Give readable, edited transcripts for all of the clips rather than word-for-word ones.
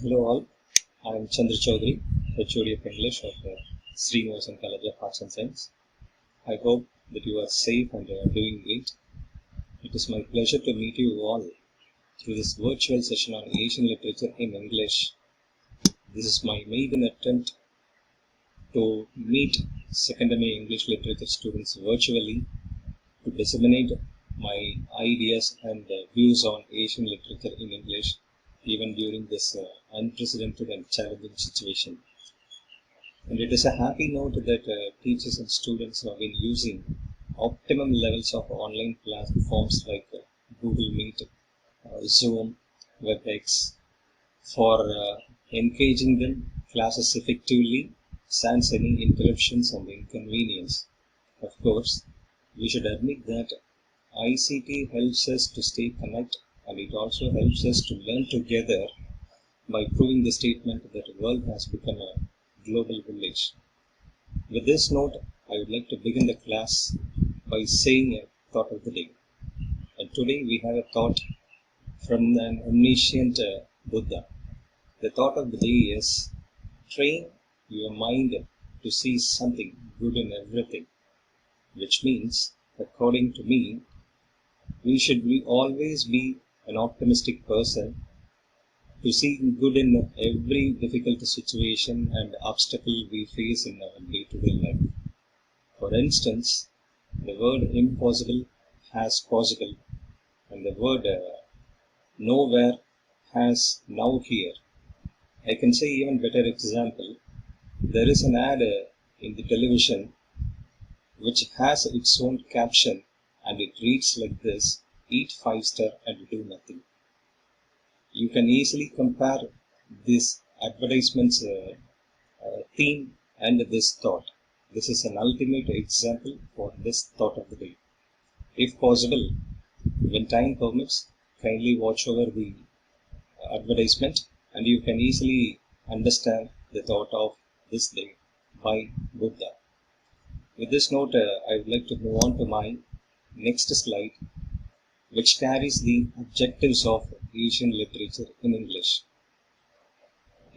Hello all, I am Chandra Chaudhary, HOD of English of Srinivasan College of Arts and Science. I hope that you are safe and doing great. It is my pleasure to meet you all through this virtual session on Asian literature in English. This is my maiden attempt to meet secondary English literature students virtually to disseminate my ideas and views on Asian literature in English even during this unprecedented and challenging situation. And it is a happy note that teachers and students have been using optimum levels of online platforms like Google Meet, Zoom, WebEx for engaging them classes effectively sans any interruptions and inconvenience. Of course, we should admit that ICT helps us to stay connected, and it also helps us to learn together by proving the statement that the world has become a global village. With this note, I would like to begin the class by saying a thought of the day. And today we have a thought from an omniscient Buddha. The thought of the day is, train your mind to see something good in everything, which means, according to me, we should always be an optimistic person to see good in every difficult situation and obstacle we face in our day-to-day life. For instance, the word impossible has possible, and the word nowhere has now here. I can say even better example. There is an ad in the television which has its own caption, and it reads like this: eat 5-star and do nothing. You can easily compare this advertisement's theme and this thought. This is an ultimate example for this thought of the day. If possible, when time permits, kindly watch over the advertisement and you can easily understand the thought of this day by Buddha. With this note, I would like to move on to my next slide, which carries the objectives of Asian literature in English.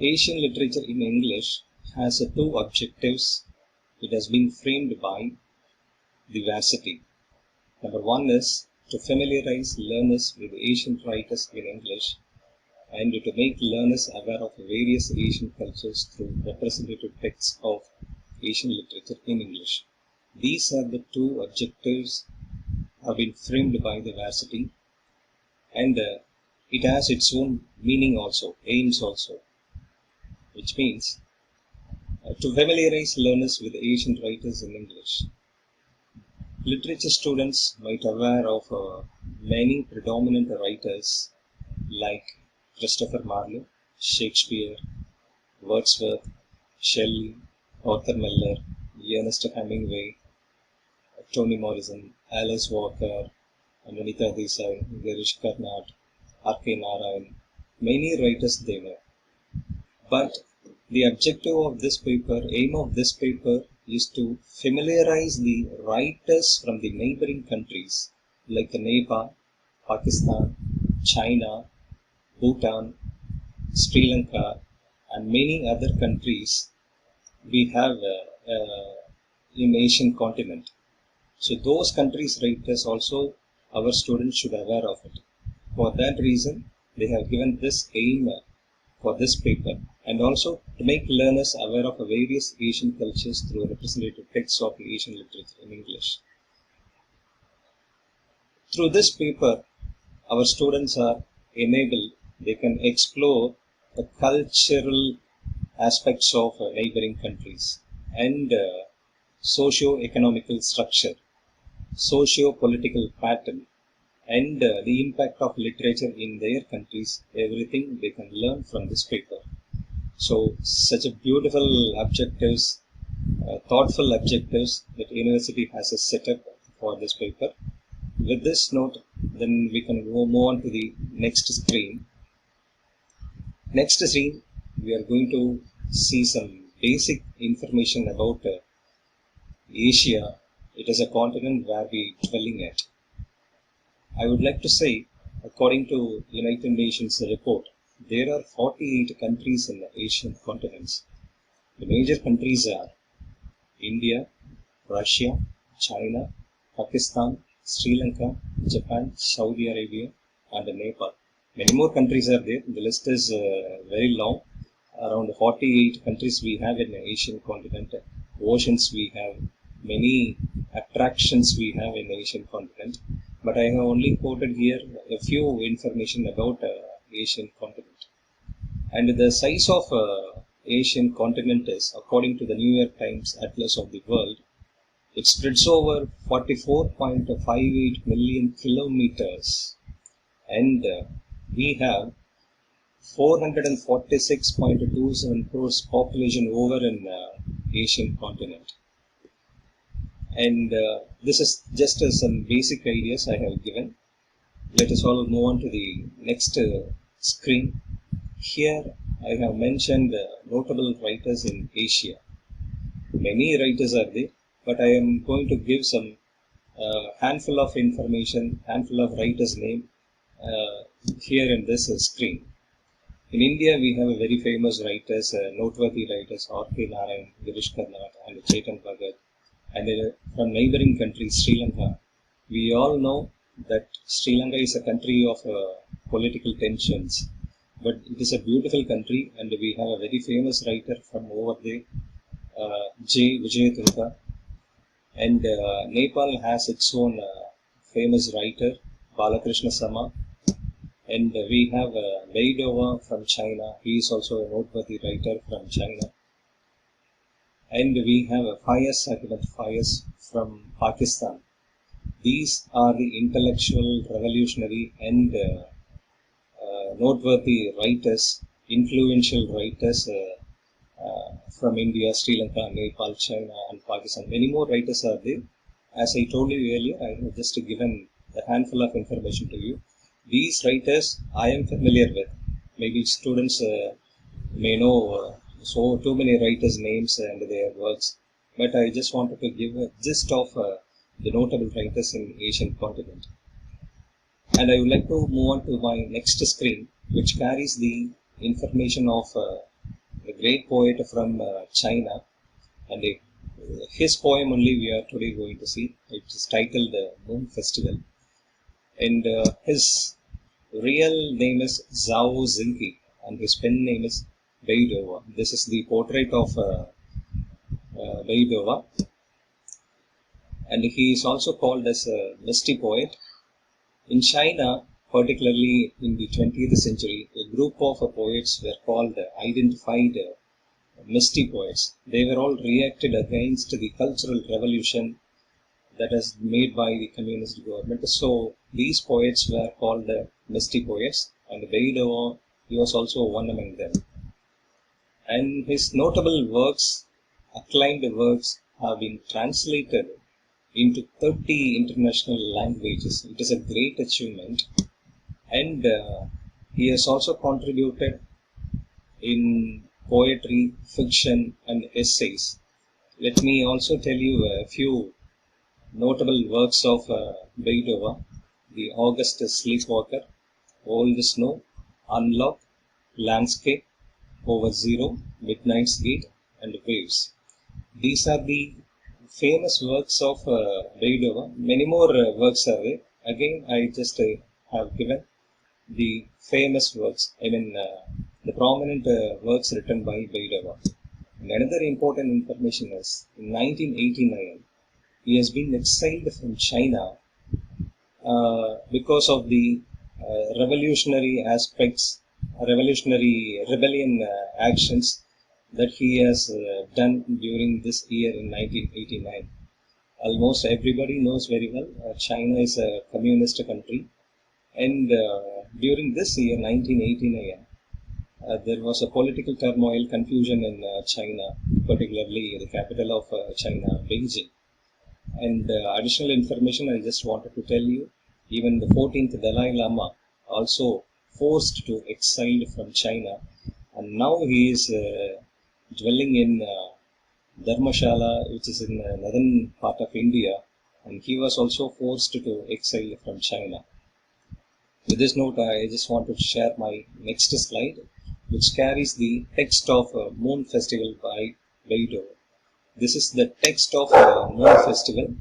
Asian literature in English has two objectives. It has been framed by the Varsity. Number one is to familiarize learners with Asian writers in English and to make learners aware of various Asian cultures through representative texts of Asian literature in English. These are the two objectives have been framed by the Varsity, and it has its own meaning also, aims also, which means to familiarize learners with Asian writers in English. Literature students might aware of many predominant writers like Christopher Marlowe, Shakespeare, Wordsworth, Shelley, Arthur Miller, Ernest Hemingway, Toni Morrison, Alice Walker, Vanitha Desai, Girish Karnad, R.K. Narayan, many writers they know. But the objective of this paper, aim of this paper is to familiarize the writers from the neighboring countries like Nepal, Pakistan, China, Bhutan, Sri Lanka, and many other countries we have in Asian continent. So those countries' writers also our students should aware of it. For that reason, they have given this aim for this paper, and also to make learners aware of various Asian cultures through representative texts of Asian literature in English. Through this paper, our students are enabled, they can explore the cultural aspects of neighboring countries and socio-economical structure, socio-political pattern, and the impact of literature in their countries. Everything they can learn from this paper. So such a beautiful objectives, thoughtful objectives that university has a setup for this paper. With this note, then we can move on to the next screen. Next screen, we are going to see some basic information about Asia. It is a continent where we are dwelling at. I would like to say, according to United Nations report, there are 48 countries in the Asian continents. The major countries are India, Russia, China, Pakistan, Sri Lanka, Japan, Saudi Arabia, and Nepal. Many more countries are there. The list is very long. Around 48 countries we have in the Asian continent. Oceans we have. Many attractions we have in the Asian continent. But I have only quoted here a few information about Asian continent. And the size of Asian continent is, according to the New York Times Atlas of the World, it spreads over 44.58 million kilometers, and we have 446.27 crores population over in Asian continent. And this is just some basic ideas I have given. Let us all move on to the next screen. Here I have mentioned notable writers in Asia. Many writers are there, but I am going to give some handful of information, handful of writers' name here in this screen. In India, we have a very famous writers, noteworthy writers, R.K. Narayan, Girish Karnad, and Chetan Bhagat. And from neighboring country, Sri Lanka, we all know that Sri Lanka is a country of political tensions. But it is a beautiful country, and we have a very famous writer from over there, J. Vijayatunga. And Nepal has its own famous writer, Balakrishna Sama. And we have Beidova from China. He is also a noteworthy writer from China. And we have Fayaz Ahmed Fayaz from Pakistan. These are the intellectual, revolutionary, and noteworthy writers, influential writers from India, Sri Lanka, Nepal, China, and Pakistan. Many more writers are there. As I told you earlier, I have just given a handful of information to you. These writers I am familiar with. Maybe students may know so too many writers' names and their works, but I just wanted to give a gist of the notable writers in Asian continent. And I would like to move on to my next screen, which carries the information of a great poet from China, and his poem only we are today going to see. It is titled Moon Festival, and his real name is Zhao Zinki, and his pen name is Beidova. This is the portrait of Beidova, and he is also called as a misty poet. In China, particularly in the 20th century, a group of poets were called identified misty poets. They were all reacted against the cultural revolution that is made by the communist government. So these poets were called misty poets, and Beidova, he was also one among them. And his notable works, acclaimed works, have been translated into 30 international languages. It is a great achievement. And he has also contributed in poetry, fiction, and essays. Let me also tell you a few notable works of Beidova: The August Sleepwalker, Old Snow, Unlock, Landscape, Over Zero, Midnight's Gate, and Waves. These are the famous works of Beidova. Many more works are there. Again, I just have given the famous works, the prominent works written by Beidova. And another important information is, in 1989, he has been exiled from China because of the revolutionary aspects, revolutionary rebellion actions that he has done during this year in 1989. Almost everybody knows very well China is a communist country, and during this year 1989 there was a political turmoil, confusion in China, particularly the capital of China, Beijing. And additional information I just wanted to tell you, even the 14th Dalai Lama also forced to exile from China, and now he is dwelling in Dharmashala, which is in the northern part of India, and he was also forced to exile from China. With this note, I just want to share my next slide, which carries the text of Moon Festival by Beidou. This is the text of Moon Festival.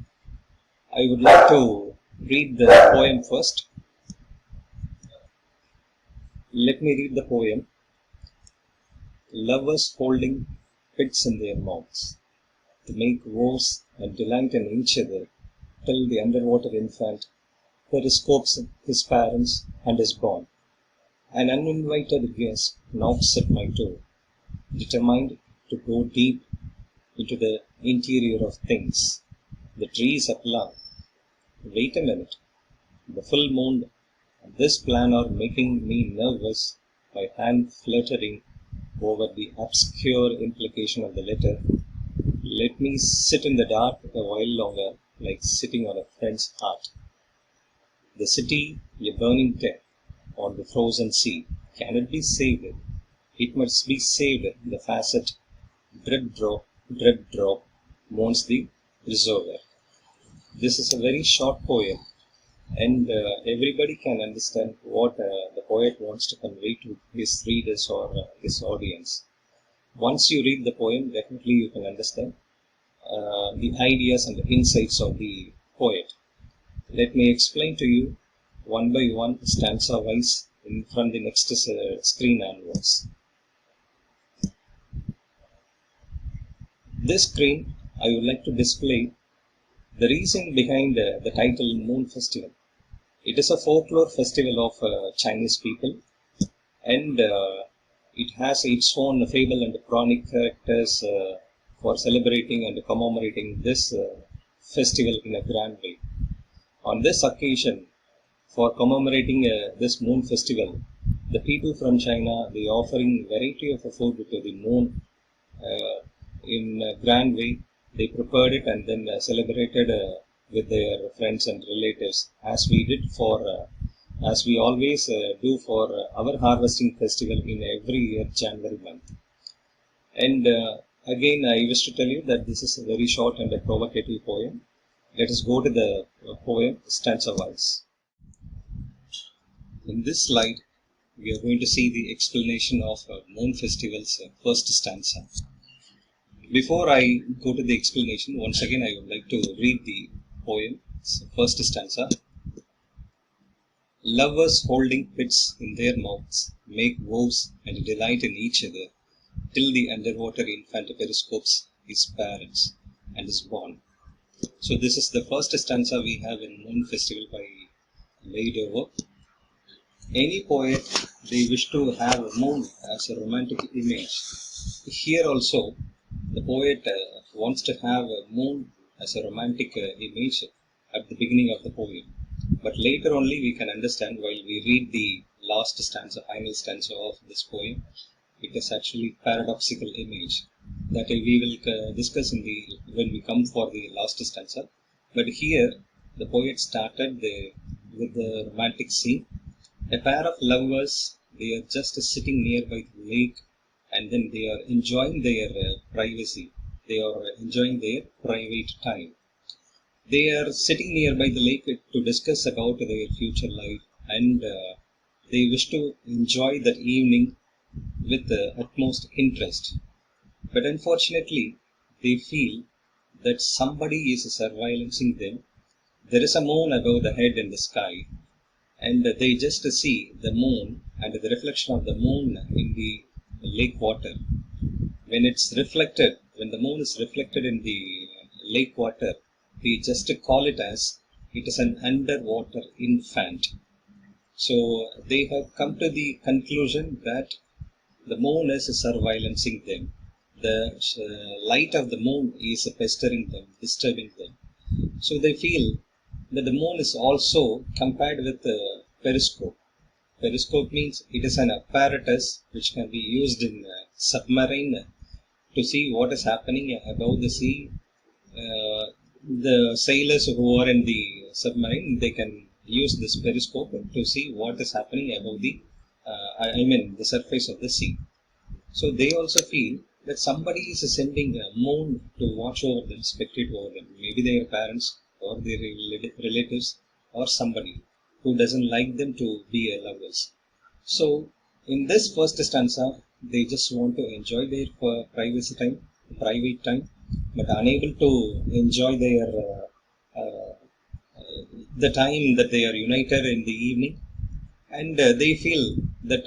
I would like to read the poem first. Let me read the poem. Lovers holding pits in their mouths, to make woes and delight in each other, till the underwater infant periscopes his parents and is born. An uninvited guest knocks at my door, determined to go deep into the interior of things. The trees apply. Wait a minute. The full moon and this plan are making me nervous, my hand fluttering over the obscure implication of the letter. Let me sit in the dark a while longer, like sitting on a friend's heart. The city, a burning deck on the frozen sea. Can it be saved? It must be saved. The facet, drip drop, moans the reservoir. This is a very short poem, and everybody can understand what the poet wants to convey to his readers or his audience. Once you read the poem, definitely you can understand the ideas and the insights of the poet. Let me explain to you one by one, stanza wise, from the next screen onwards. This screen, I would like to display the reason behind the title Moon Festival. It is a folklore festival of Chinese people, and it has its own fable and Puranic characters for celebrating and commemorating this festival in a grand way. On this occasion, for commemorating this moon festival, the people from China, they offering variety of food to the moon in a grand way. They prepared it and then celebrated with their friends and relatives, as we did as we always do for our harvesting festival in every year, January month. And again, I wish to tell you that this is a very short and a provocative poem. Let us go to the poem stanza-wise. In this slide, we are going to see the explanation of Moon Festival's first stanza. Before I go to the explanation, once again I would like to read the poem, first stanza. Lovers holding pits in their mouths make vows and delight in each other, till the underwater infant periscopes his parents and is born. So this is the first stanza we have in Moon Festival by Beidou. Any poet, they wish to have a moon as a romantic image. Here also, the poet wants to have a moon as a romantic image at the beginning of the poem. But later only we can understand, while we read the last stanza, final stanza of this poem, it is actually paradoxical image that we will discuss when we come for the last stanza. But here, the poet started with the romantic scene. A pair of lovers, they are just sitting nearby the lake, and then they are enjoying their privacy. They are enjoying their private time. They are sitting nearby the lake to discuss about their future life, and they wish to enjoy that evening with the utmost interest. But unfortunately, they feel that somebody is surveillancing them. There is a moon above the head in the sky, and they just see the moon and the reflection of the moon in the lake water. When the moon is reflected in the lake water, we just call it as it is an underwater infant. So they have come to the conclusion that the moon is surveillancing them. The light of the moon is pestering them, disturbing them. So they feel that the moon is also compared with a periscope. Periscope means it is an apparatus which can be used in submarine to see what is happening above the sea. The sailors who are in the submarine, they can use this periscope to see what is happening above the surface of the sea. So they also feel that somebody is sending a moon to watch over them, spectate over them. Maybe their parents or their relatives or somebody. who doesn't like them to be lovers. So in this first stanza, they just want to enjoy their private time, but unable to enjoy their the time that they are united in the evening, and they feel that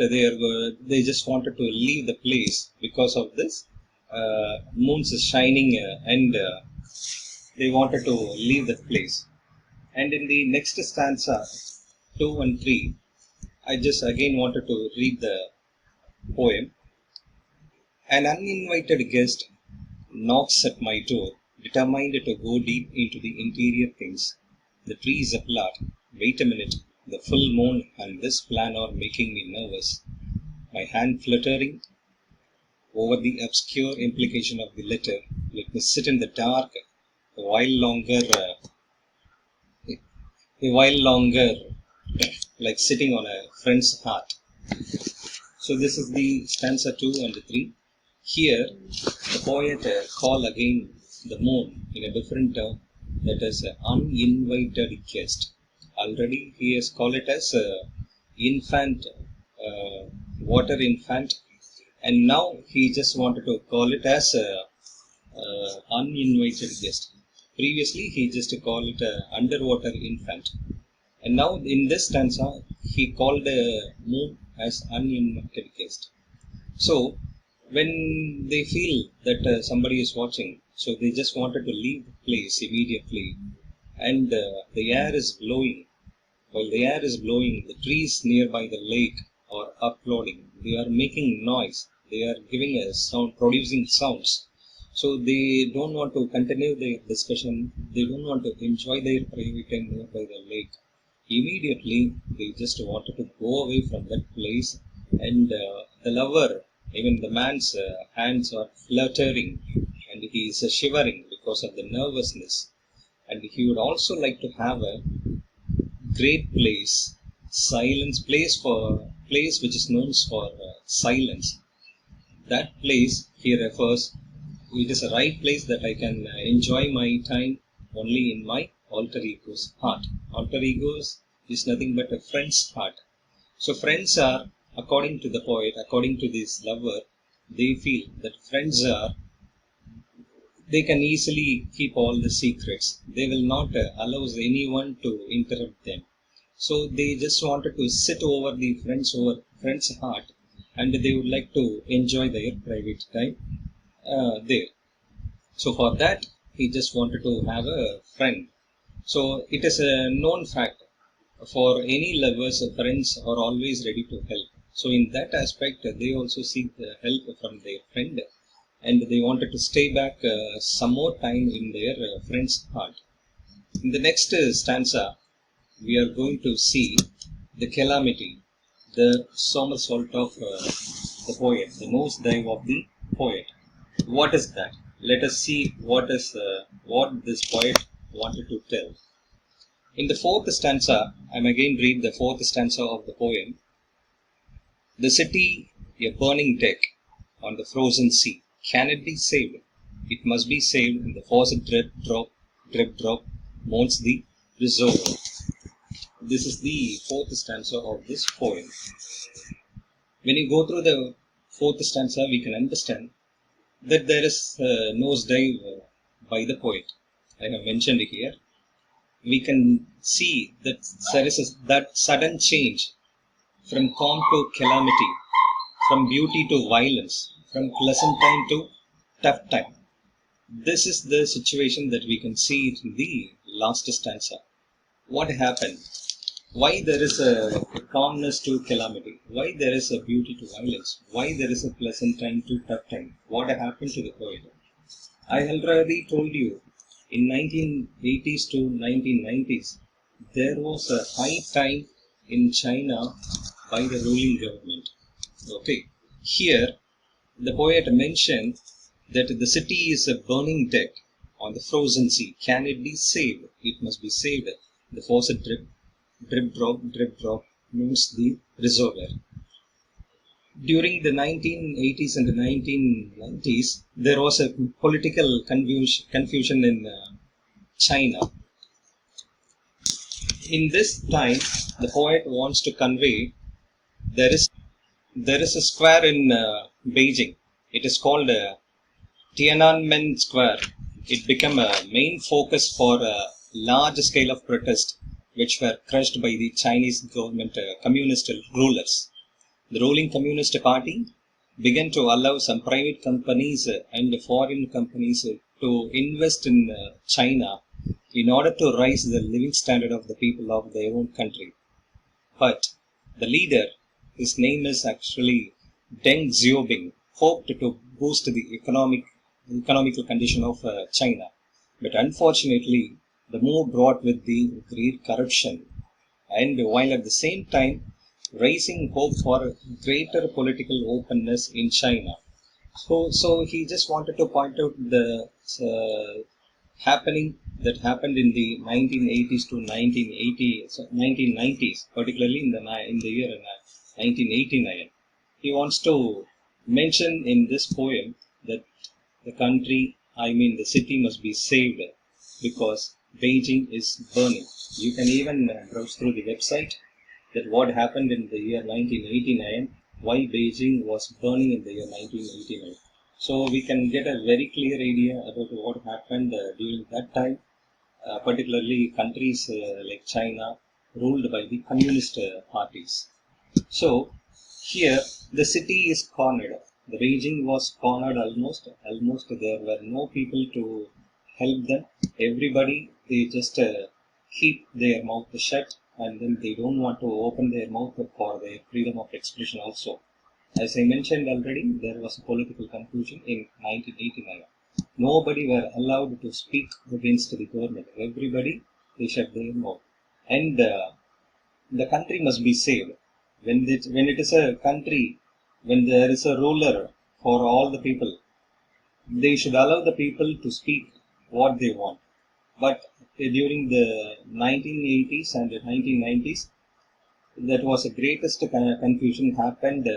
they just wanted to leave the place because of this moon's shining, and they wanted to leave the place. And in the next stanza, 2 and 3, I just again wanted to read the poem. An uninvited guest knocks at my door, determined to go deep into the interior things. The trees applaud. Wait a minute. The full moon and this plan are making me nervous. My hand fluttering over the obscure implication of the letter. Let me sit in the dark a while longer, like sitting on a friend's heart. So this is the stanza 2 and 3. Here, the poet call again the moon in a different term, that is uninvited guest. Already he has called it as infant, water infant, and now he just wanted to call it as uninvited guest. Previously he just called it underwater infant, and now in this stanza he called the moon as uninvited guest. So when they feel that somebody is watching, so they just wanted to leave the place immediately, and the air is blowing. While the air is blowing, the trees nearby the lake are applauding. They are making noise. They are giving a sound, producing sounds. So they don't want to continue their discussion. They don't want to enjoy their private time nearby the lake. Immediately, they just wanted to go away from that place, and the lover, even the man's hands are fluttering, and he is shivering because of the nervousness. And he would also like to have a great place, place which is known for silence. That place he refers, it is a right place that I can enjoy my time only in my alter ego's heart. Alter egos is nothing but a friend's heart. So friends are, according to the poet, according to this lover, they feel that friends are, they can easily keep all the secrets. They will not allow anyone to interrupt them. So they just wanted to sit over the friend's heart, and they would like to enjoy their private time there. So for that, he just wanted to have a friend. So it is a known fact, for any lovers, friends are always ready to help. So in that aspect, they also seek the help from their friend, and they wanted to stay back some more time in their friend's heart. In the next stanza, we are going to see the calamity, the somersault of the poet, the nosedive of the poet. What is that? Let us see what this poet wanted to tell. In the fourth stanza, I am again read the fourth stanza of the poem. The city, a burning deck on the frozen sea. Can it be saved? It must be saved. And the faucet drip drop, moans the reservoir. This is the fourth stanza of this poem. When you go through the fourth stanza, we can understand that there is a nosedive by the poet. I have mentioned it here. We can see that there is that sudden change from calm to calamity, from beauty to violence, from pleasant time to tough time. This is the situation that we can see it in the last stanza. What happened? Why there is a calmness to calamity? Why there is a beauty to violence? Why there is a pleasant time to tough time? What happened to the poet? I already told you, in 1980s to 1990s, there was a high time in China by the ruling government. Okay, here the poet mentioned that the city is a burning deck on the frozen sea. Can it be saved? It must be saved. The faucet drip drop means the reservoir. During the 1980s and the 1990s, there was a political confusion in China. In this time, the poet wants to convey there is there is a square in Beijing. It is called Tiananmen Square. It became a main focus for a large scale of protest, which were crushed by the Chinese government communist rulers. The ruling Communist Party began to allow some private companies and foreign companies to invest in China in order to raise the living standard of the people of their own country. But the leader, his name is actually Deng Xiaoping, hoped to boost the economical condition of China. But unfortunately, the move brought with the great corruption, and while at the same time raising hope for greater political openness in China. So he just wanted to point out the happening that happened in the 1980s to 1990s, particularly in the year 1989. He wants to mention in this poem that the country, I mean the city, must be saved because Beijing is burning. You can even browse through the website that what happened in the year 1989, why Beijing was burning in the year 1989. So we can get a very clear idea about what happened during that time, particularly countries like China ruled by the communist parties. So here the city is cornered. The Beijing was cornered almost. Almost there were no people to help them. Everybody, they just keep their mouth shut, and then they don't want to open their mouth for their freedom of expression also. As I mentioned already, there was a political confusion in 1989. Nobody were allowed to speak against the government. Everybody, they shut their mouth. And the country must be saved. When it is a country, when there is a ruler for all the people, they should allow the people to speak what they want. But during the 1980s and the 1990s, that was the greatest confusion happened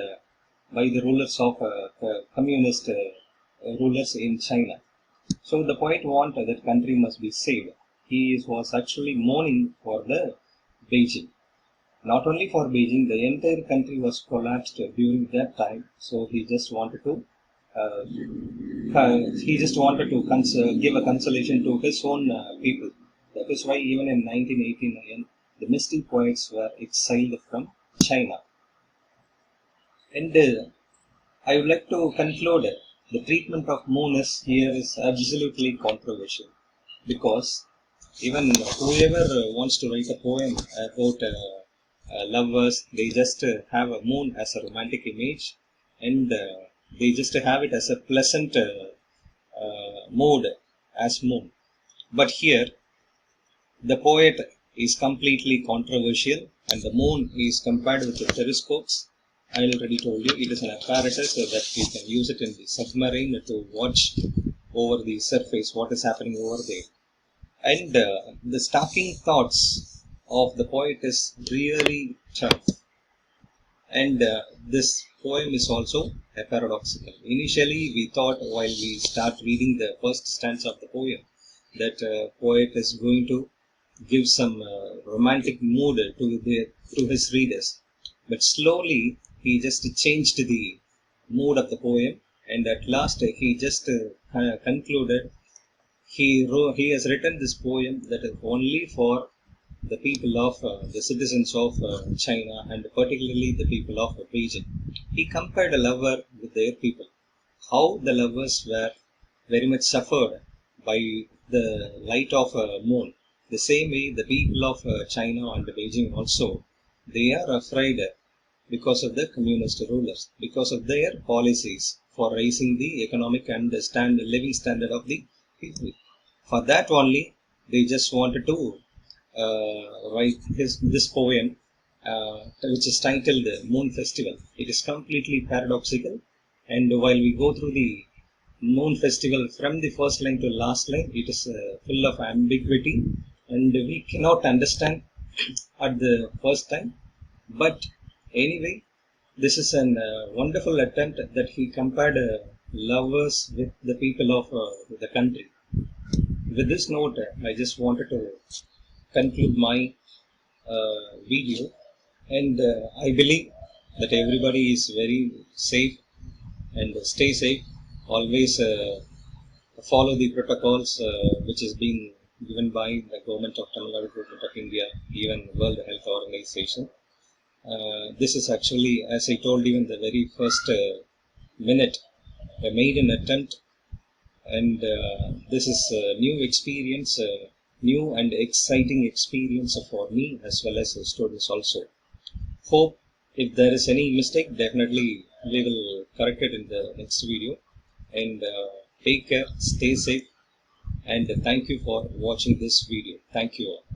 by the rulers of communist rulers in China. So the poet wanted that country must be saved. He was actually mourning for the Beijing. Not only for Beijing, the entire country was collapsed during that time. So he just wanted to give a consolation to his own people. That is why even in 1989, the mystic poets were exiled from China. And I would like to conclude the treatment of moon here is absolutely controversial, because even whoever wants to write a poem about lovers, they just have a moon as a romantic image, and they just have it as a pleasant mood as moon. But here, the poet is completely controversial, and the moon is compared with the telescopes. I already told you it is an apparatus so that we can use it in the submarine to watch over the surface what is happening over there. And the stalking thoughts of the poet is really tough. And this poem is also a paradoxical. Initially, we thought while we start reading the first stanza of the poem that poet is going to give some romantic mood to his readers. But slowly, he just changed the mood of the poem, and at last he just concluded he has written this poem that is only for the people of the citizens of China, and particularly the people of Beijing. He compared a lover with their people, how the lovers were very much suffered by the light of moon. The same way the people of China and Beijing also, they are afraid because of the communist rulers, because of their policies for raising the economic and living standard of the people. For that only, they just wanted to write this poem, which is titled Moon Festival. It is completely paradoxical, and while we go through the Moon Festival from the first line to last line, it is full of ambiguity, and we cannot understand at the first time. But anyway, this is a wonderful attempt that he compared lovers with the people of the country. With this note, I just wanted to conclude my video, and I believe that everybody is very safe and stay safe. Always follow the protocols which is being given by the government of Tamil Nadu, government of India, even World Health Organization. This is actually, as I told you in the very first minute, I made an attempt, and this is a new experience, new and exciting experience for me as well as the students also. Hope if there is any mistake, definitely we will correct it in the next video. And take care, stay safe, and thank you for watching this video. Thank you all.